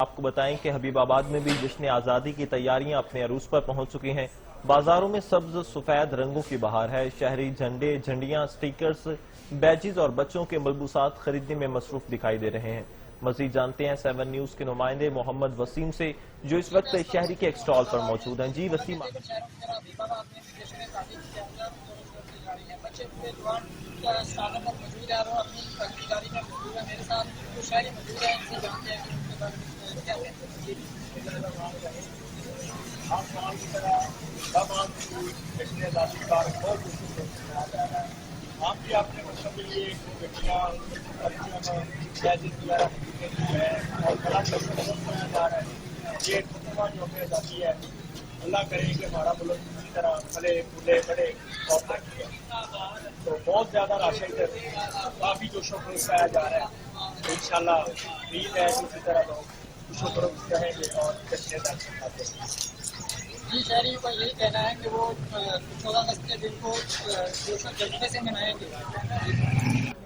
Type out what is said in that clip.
آپ کو بتائیں کہ حبیب آباد میں بھی جشن آزادی کی تیاریاں اپنے عروج پر پہنچ چکی ہیں۔ بازاروں میں سبز سفید رنگوں کی بہار ہے۔ شہری جھنڈے، جھنڈیاں، سٹیکرز، بیجز اور بچوں کے ملبوسات خریدنے میں مصروف دکھائی دے رہے ہیں۔ مزید جانتے ہیں 7 نیوز کے نمائندے محمد وسیم سے، جو اس وقت شہری کے ایک سٹال پر موجود ہیں۔ جی وسیم، آپ بھی اپنے بچوں کے لیے گڈیاں اور بڑا بنایا جا رہا ہے۔ یہ خطبہ جو ہمیں آزادی ہے، اللہ کرے کہ ہمارا ملک اسی طرح پھلے پھولے بڑے اور ترقی ہے۔ تو بہت زیادہ راشن کافی جوش و خروش پایا جا رہا ہے۔ انشاءاللہ امید ہے کہ اسی طرح لوگ جوش و خروش رہیں گے اور جشن درشن کرتے ہیں۔ جی، شہریوں کا یہی کہنا ہے کہ وہ 14 اگست کے دن کو جوش و جذبے سے منائیں گے۔